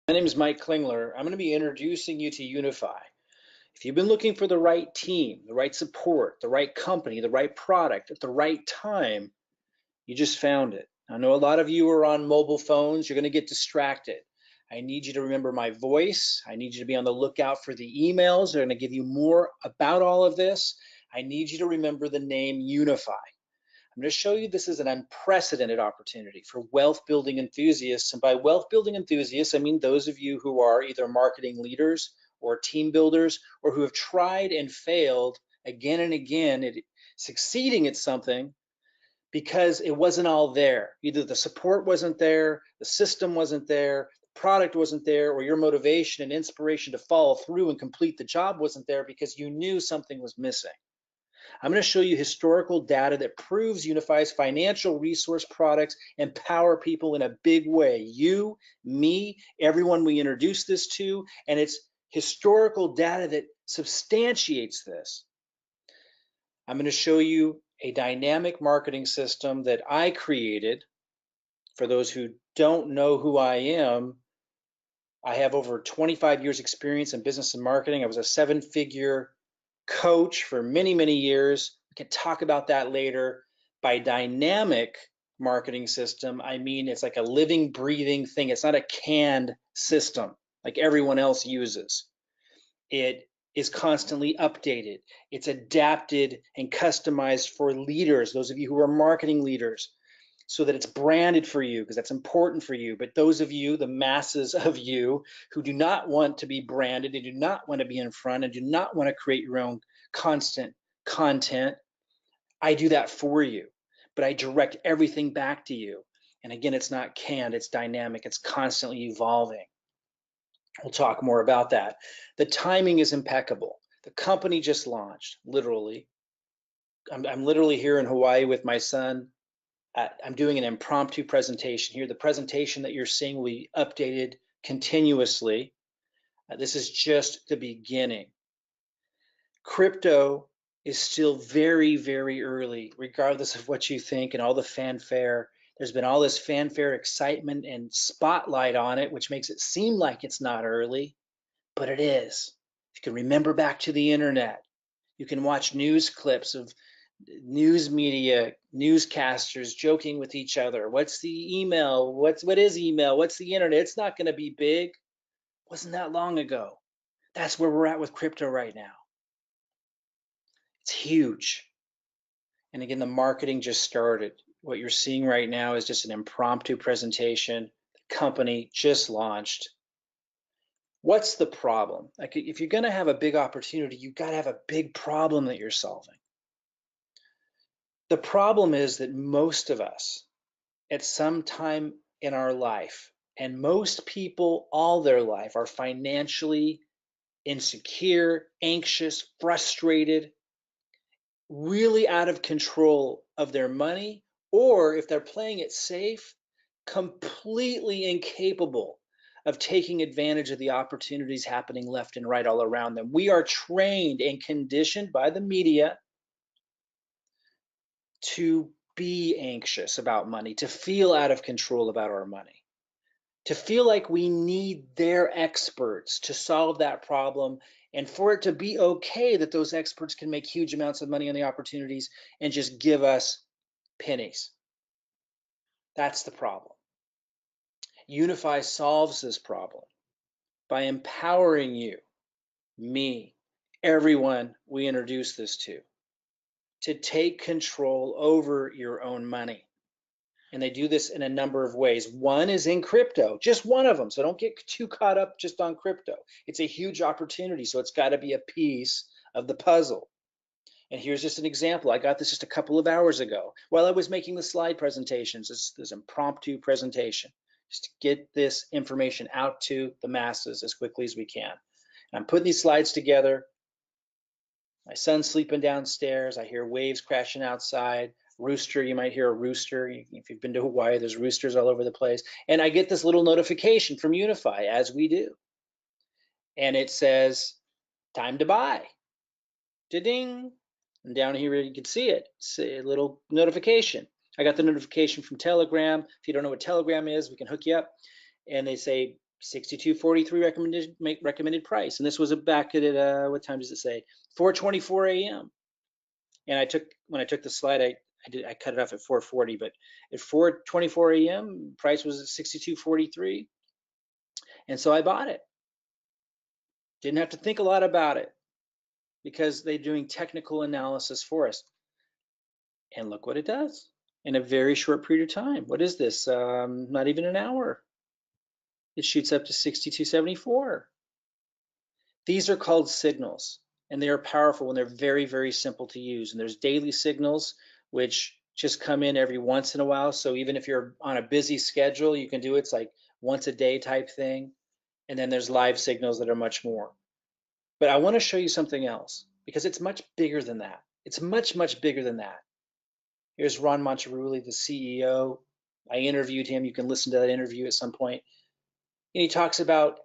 My name is Mike Klingler. I'm going to be introducing you to Unifii. If you've been looking for the right team, the right support, the right company, the right product at the right time, you just found it. I know a lot of you are on mobile phones. You're going to get distracted. I need you to remember my voice. I need you to be on the lookout for the emails. They're going to give you more about all of this. I need you to remember the name Unifii. I'm going to show you this is an unprecedented opportunity for wealth building enthusiasts. And by wealth building enthusiasts, I mean those of you who are either marketing leaders or team builders or who have tried and failed again and again at succeeding at something because it wasn't all there. Either the support wasn't there, the system wasn't there, the product wasn't there, or your motivation and inspiration to follow through and complete the job wasn't there because you knew something was missing. I'm going to show you historical data that proves Unifii's financial resource products empower people in a big way. You, me, everyone we introduce this to, and it's historical data that substantiates this. I'm going to show you a dynamic marketing system that I created. For those who don't know who I am, I have over 25 years experience in business and marketing. I was a seven-figure coach for many, many years. We can talk about that later. By dynamic marketing system, I mean it's like a living, breathing thing. It's not a canned system like everyone else uses. It is constantly updated. It's adapted and customized for leaders, those of you who are marketing leaders, so that it's branded for you because that's important for you. But those of you, the masses of you who do not want to be branded and do not want to be in front and do not want to create your own constant content, I do that for you. But I direct everything back to you. And again, it's not canned, it's dynamic, it's constantly evolving. We'll talk more about that. The timing is impeccable. The company just launched, literally. I'm literally here in Hawaii with my son. I'm doing an impromptu presentation here. The presentation that you're seeing will be updated continuously. This is just the beginning. Crypto is still very, very early, regardless of what you think and all the fanfare. There's been all this fanfare, excitement, and spotlight on it, which makes it seem like it's not early, but it is. You can remember back to the internet. You can watch news clips of news media, newscasters joking with each other. What's the email? What is email? What's the internet? It's not going to be big. Wasn't that long ago. That's where we're at with crypto right now. It's huge. And again, the marketing just started. What you're seeing right now is just an impromptu presentation. The company just launched. What's the problem? Like, if you're going to have a big opportunity, you've got to have a big problem that you're solving. The problem is that most of us, at some time in our life, and most people all their life, are financially insecure, anxious, frustrated, really out of control of their money, or if they're playing it safe, completely incapable of taking advantage of the opportunities happening left and right all around them. We are trained and conditioned by the media to be anxious about money, to feel out of control about our money, to feel like we need their experts to solve that problem, and for it to be okay that those experts can make huge amounts of money on the opportunities and just give us pennies. That's the problem. Unifii solves this problem by empowering you, me, everyone we introduce this to take control over your own money. And they do this in a number of ways. One is in crypto, just one of them. So don't get too caught up just on crypto. It's a huge opportunity, so it's got to be a piece of the puzzle. And here's just an example. I got this just a couple of hours ago while I was making the slide presentations. This impromptu presentation, just to get this information out to the masses as quickly as we can. And I'm putting these slides together. My son's sleeping downstairs. I hear waves crashing outside. Rooster, you might hear a rooster. If you've been to Hawaii, there's roosters all over the place. And I get this little notification from Unifii, as we do. And it says, time to buy. Da-ding. And down here you can see it. It's a little notification. I got the notification from Telegram. If you don't know what Telegram is, we can hook you up. And they say, 62.43 recommended price. And this was back at what time does it say? 4:24 a.m. And when I took the slide, I cut it off at 4:40, but at 4:24 a.m. price was at 62.43. And so I bought it. Didn't have to think a lot about it because they're doing technical analysis for us. And look what it does in a very short period of time. What is this? Not even an hour. It shoots up to 62.74. These are called signals, and they are powerful and they're very, very simple to use. And there's daily signals, which just come in every once in a while. So even if you're on a busy schedule, you can do it. It's like once a day type thing. And then there's live signals that are much more. But I want to show you something else because it's much bigger than that. It's much, much bigger than that. Here's Ron Monterulli, the CEO. I interviewed him. You can listen to that interview at some point. And he talks about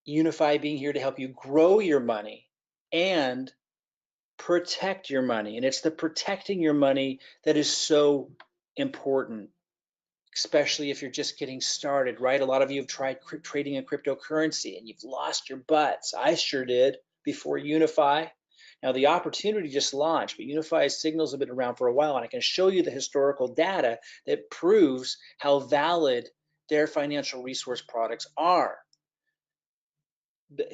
Unifii being here to help you grow your money and protect your money. And it's the protecting your money that is so important, especially if you're just getting started, right? A lot of you have tried trading in cryptocurrency and you've lost your butts. I sure did before Unifii. Now the opportunity just launched, but Unifi's signals have been around for a while, and I can show you the historical data that proves how valid their financial resource products are.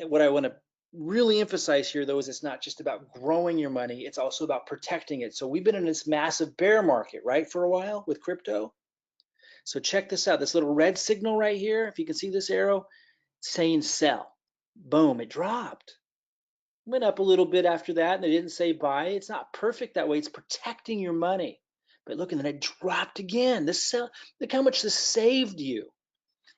What I want to really emphasize here, though, is it's not just about growing your money, it's also about protecting it. So we've been in this massive bear market, right, for a while with crypto. So check this out, this little red signal right here, if you can see this arrow, saying sell. Boom, it dropped. Went up a little bit after that, and they didn't say buy. It's not perfect that way. It's protecting your money. But look, and then it dropped again. This sell, look how much this saved you.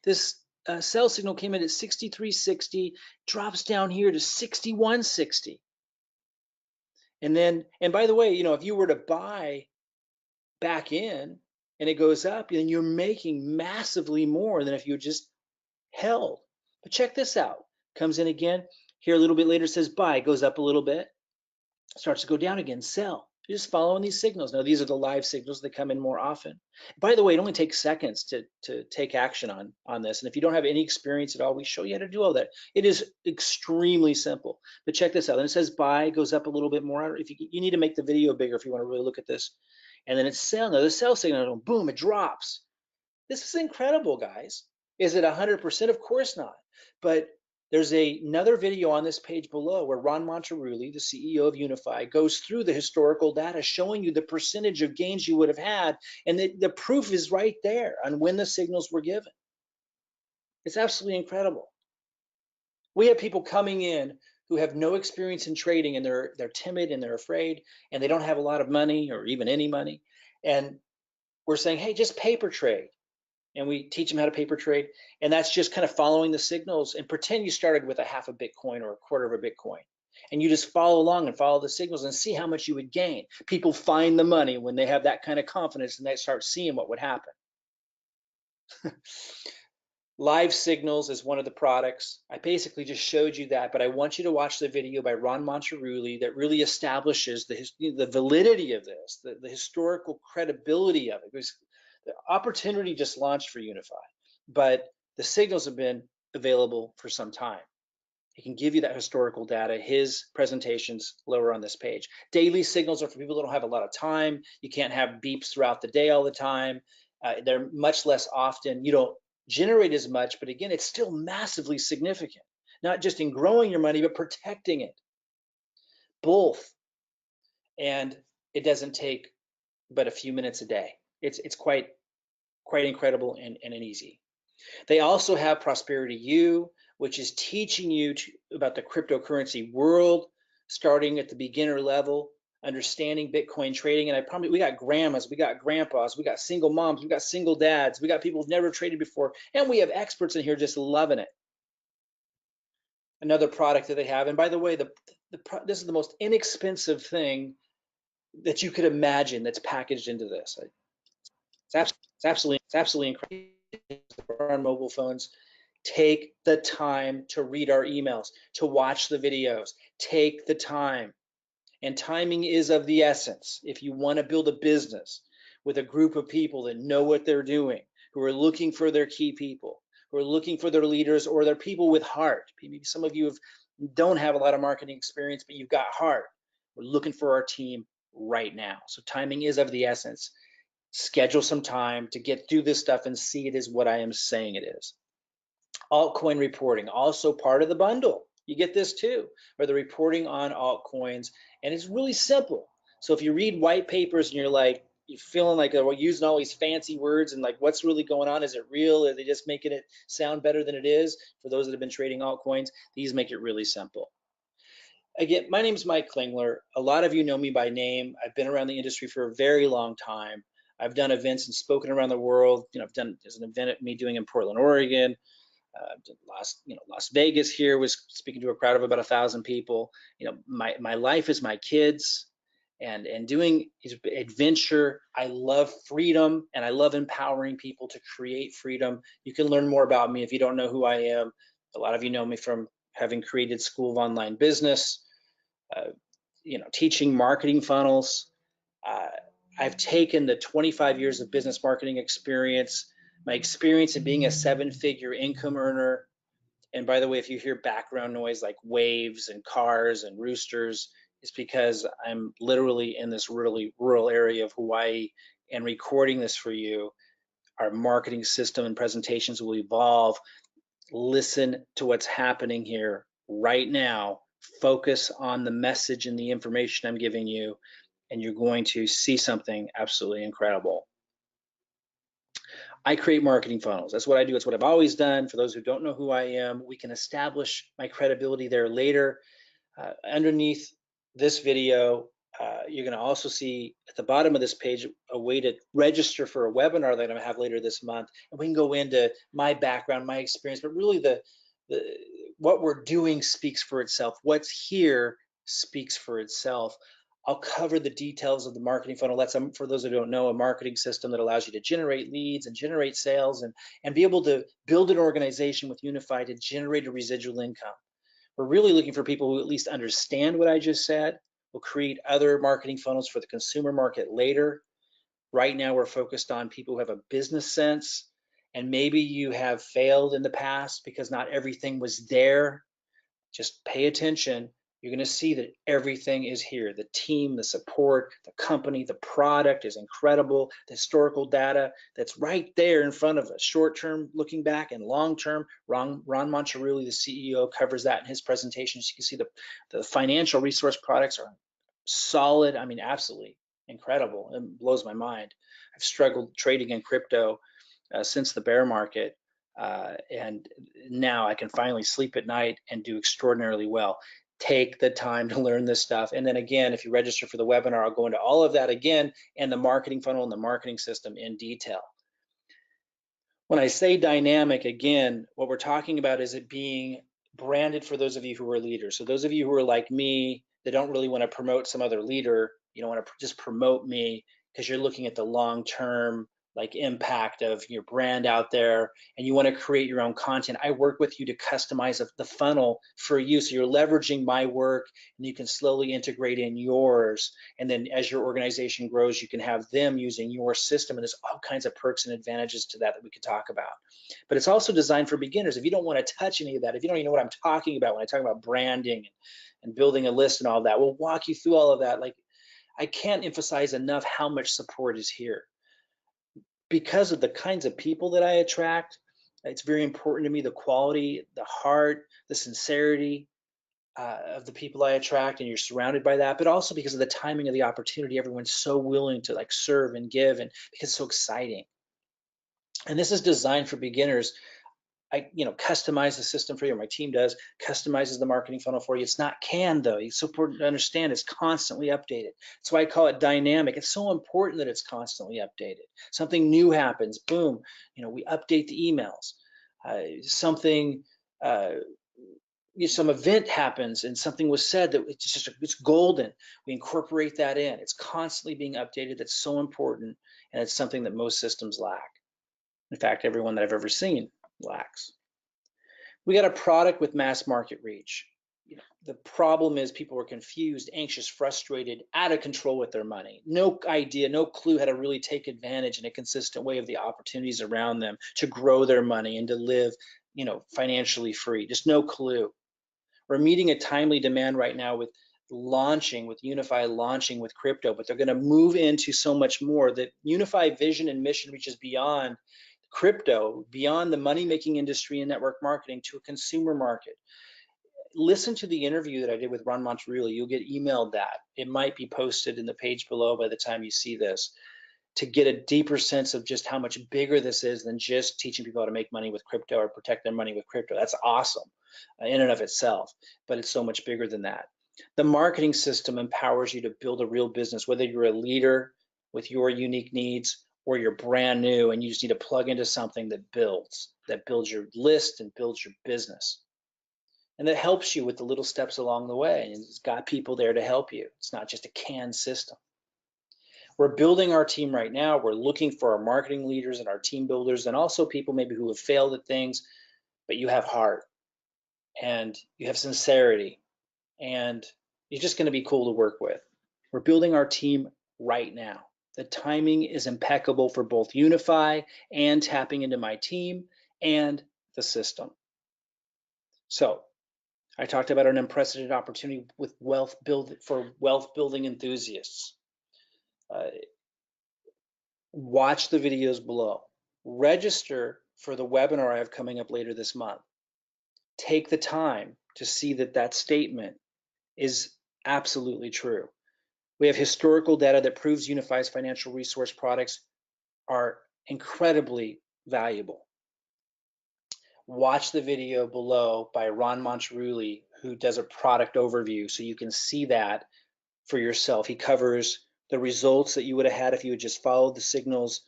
This sell signal came in at 63.60, drops down here to 61.60. And then, and by the way, you know, if you were to buy back in and it goes up, then you're making massively more than if you just held. But check this out. Comes in again. Here a little bit later says buy, goes up a little bit, starts to go down again, sell. You're just following these signals. Now, these are the live signals that come in more often. By the way, it only takes seconds to take action on this. And if you don't have any experience at all, we show you how to do all that. It is extremely simple. But check this out. And it says buy, goes up a little bit more. If you need to make the video bigger if you want to really look at this. And then it's sell. Now, the sell signal, boom, it drops. This is incredible, guys. Is it 100%? Of course not. But there's another video on this page below where Ron Monterulli, the CEO of Unifii, goes through the historical data showing you the percentage of gains you would have had, and the proof is right there on when the signals were given. It's absolutely incredible. We have people coming in who have no experience in trading, and they're timid and they're afraid, and they don't have a lot of money or even any money. And we're saying, hey, just paper trade. And we teach them how to paper trade, and that's just kind of following the signals. And pretend you started with a half a Bitcoin or a quarter of a Bitcoin, and you just follow along and follow the signals and see how much you would gain. People find the money when they have that kind of confidence and they start seeing what would happen. Live signals is one of the products. I basically just showed you that, but I want you to watch the video by Ron Monterulli that really establishes the validity of this, the historical credibility of it. Because the opportunity just launched for Unifii, but the signals have been available for some time. He can give you that historical data. His presentation's lower on this page. Daily signals are for people that don't have a lot of time. You can't have beeps throughout the day all the time. They're much less often. You don't generate as much, but again, it's still massively significant, not just in growing your money, but protecting it. Both. And it doesn't take but a few minutes a day. It's quite incredible and easy. They also have Prosperity U, which is teaching you about the cryptocurrency world, starting at the beginner level, understanding Bitcoin trading. And I promise, we got grandmas, we got grandpas, we got single moms, we got single dads, we got people who've never traded before, and we have experts in here just loving it. Another product that they have, and by the way, this is the most inexpensive thing that you could imagine that's packaged into this. It's absolutely incredible. On mobile phones, take the time to read our emails, to watch the videos. Take the time. And timing is of the essence. If you want to build a business with a group of people that know what they're doing, who are looking for their key people, who are looking for their leaders, or they're people with heart. Maybe some of you don't have a lot of marketing experience, but you've got heart. We're looking for our team right now. So timing is of the essence. Schedule some time to get through this stuff and see it is what I am saying it is. Altcoin reporting, also part of the bundle. You get this too, or the reporting on altcoins, and it's really simple. So if you read white papers and you're feeling like we're using all these fancy words and like what's really going on, is it real? Are they just making it sound better than it is? For those that have been trading altcoins, these make it really simple. Again, my name is Mike Klingler. A lot of you know me by name. I've been around the industry for a very long time. I've done events and spoken around the world. I've done, there's an event at me doing in Portland, Oregon. Las Vegas here, was speaking to a crowd of about 1,000 people. My life is my kids and doing adventure. I love freedom and I love empowering people to create freedom. You can learn more about me if you don't know who I am. A lot of you know me from having created School of Online Business, teaching marketing funnels. I've taken the 25 years of business marketing experience, my experience in being a 7-figure income earner. And by the way, if you hear background noise like waves and cars and roosters, it's because I'm literally in this really rural area of Hawaii and recording this for you. Our marketing system and presentations will evolve. Listen to what's happening here right now. Focus on the message and the information I'm giving you, and you're going to see something absolutely incredible. I create marketing funnels. That's what I do. It's what I've always done. For those who don't know who I am, we can establish my credibility there later. Underneath this video, you're going to also see at the bottom of this page a way to register for a webinar that I'm going to have later this month. And we can go into my background, my experience, but really what we're doing speaks for itself. What's here speaks for itself. I'll cover the details of the marketing funnel. That's, for those who don't know, a marketing system that allows you to generate leads and generate sales and be able to build an organization with Unifii to generate a residual income. We're really looking for people who at least understand what I just said. We'll create other marketing funnels for the consumer market later. Right now, we're focused on people who have a business sense, and maybe you have failed in the past because not everything was there. Just pay attention. You're going to see that everything is here. The team, the support, the company, the product is incredible. The historical data that's right there in front of us, short-term looking back and long-term. Ron Moncherulli, the CEO, covers that in his presentation. So you can see the financial resource products are solid. I mean, absolutely incredible. It blows my mind. I've struggled trading in crypto since the bear market. And now I can finally sleep at night and do extraordinarily well. Take the time to learn this stuff. And then again, if you register for the webinar, I'll go into all of that again and the marketing funnel and the marketing system in detail. When I say dynamic, again, what we're talking about is it being branded for those of you who are leaders. So those of you who are like me, that don't really want to promote some other leader, you don't want to just promote me because you're looking at the long-term impact of your brand out there, and you want to create your own content. I work with you to customize the funnel for you, so you're leveraging my work and you can slowly integrate in yours, and then as your organization grows, you can have them using your system, and there's all kinds of perks and advantages to that we could talk about. But it's also designed for beginners. If you don't want to touch any of that, if you don't even know what I'm talking about when I talk about branding and building a list and all that, we'll walk you through all of that. I can't emphasize enough how much support is here. Because of the kinds of people that I attract, it's very important to me, the quality, the heart, the sincerity of the people I attract, and you're surrounded by that, but also because of the timing of the opportunity. Everyone's so willing to serve and give, and because it's so exciting. And this is designed for beginners. I customize the system for you. My team does, customizes the marketing funnel for you. It's not canned though. It's so important to understand it's constantly updated. That's why I call it dynamic. It's so important that it's constantly updated. Something new happens, boom, we update the emails. Some event happens and something was said that it's golden. We incorporate that in. It's constantly being updated. That's so important, and it's something that most systems lack. In fact, everyone that I've ever seen lacks. We got a product with mass market reach. the problem is people are confused, anxious, frustrated, out of control with their money. No idea, no clue how to really take advantage in a consistent way of the opportunities around them to grow their money and to live, financially free. Just no clue. We're meeting a timely demand right now with Unifii launching with crypto, but they're going to move into so much more. That Unifii vision and mission reaches beyond crypto, beyond the money-making industry and network marketing to a consumer market. Listen to the interview that I did with Ron Monterulli. You'll get emailed that. It might be posted in the page below by the time you see this, to get a deeper sense of just how much bigger this is than just teaching people how to make money with crypto or protect their money with crypto. That's awesome in and of itself, but it's so much bigger than that. The marketing system empowers you to build a real business, whether you're a leader with your unique needs or you're brand new and you just need to plug into something that builds your list and builds your business. And that helps you with the little steps along the way. And it's got people there to help you. It's not just a canned system. We're building our team right now. We're looking for our marketing leaders and our team builders, and also people maybe who have failed at things, but you have heart and you have sincerity and you're just going to be cool to work with. We're building our team right now. The timing is impeccable for both Unifii and tapping into my team and the system. So I talked about an unprecedented opportunity with wealth building enthusiasts. Watch the videos below. Register for the webinar I have coming up later this month. Take the time to see that statement is absolutely true. We have historical data that proves Unifii's financial resource products are incredibly valuable. Watch the video below by Ron Monterulli, who does a product overview, so you can see that for yourself. He covers the results that you would have had if you had just followed the signals,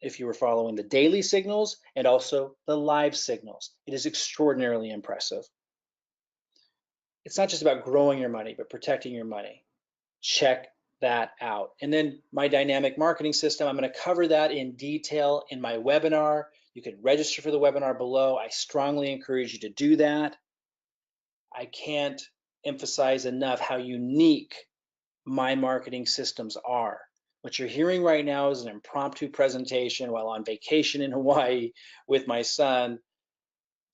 if you were following the daily signals and also the live signals. It is extraordinarily impressive. It's not just about growing your money, but protecting your money. Check that out. And then my dynamic marketing system, I'm going to cover that in detail in my webinar. You can register for the webinar below. I strongly encourage you to do that. I can't emphasize enough how unique my marketing systems are. What you're hearing right now is an impromptu presentation while on vacation in Hawaii with my son,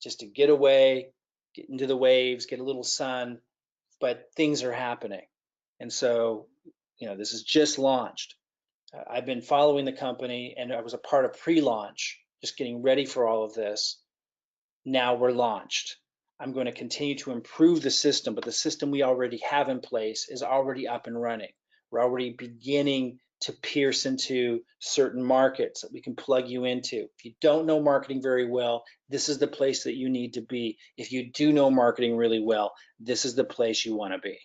just to get away, get into the waves, get a little sun, but things are happening. And so, this is just launched. I've been following the company and I was a part of pre-launch, just getting ready for all of this. Now we're launched. I'm going to continue to improve the system, but the system we already have in place is already up and running. We're already beginning to pierce into certain markets that we can plug you into. If you don't know marketing very well, this is the place that you need to be. If you do know marketing really well, this is the place you want to be.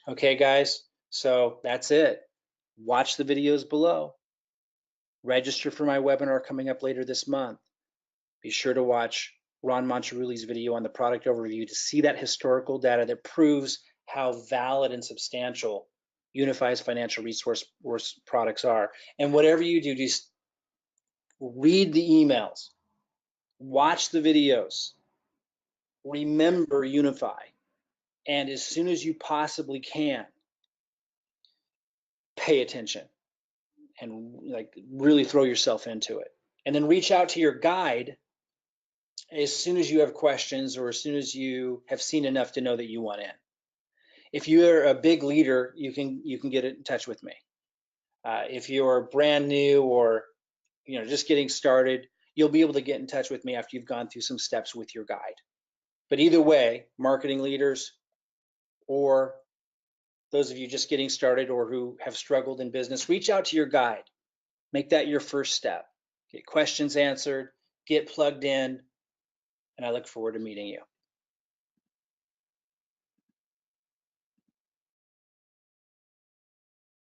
Okay, guys, so that's it. Watch the videos below. Register for my webinar coming up later this month. Be sure to watch Ron Monterulli's video on the product overview to see that historical data that proves how valid and substantial Unifii's financial resource products are. And whatever you do, just read the emails, watch the videos, remember Unifii, and as soon as you possibly can, pay attention and really throw yourself into it. And then reach out to your guide as soon as you have questions or as soon as you have seen enough to know that you want in. If you're a big leader, you can get in touch with me. If you're brand new or just getting started, you'll be able to get in touch with me after you've gone through some steps with your guide. But either way, marketing leaders or those of you just getting started or who have struggled in business, reach out to your guide. Make that your first step. Get questions answered, get plugged in, and I look forward to meeting you.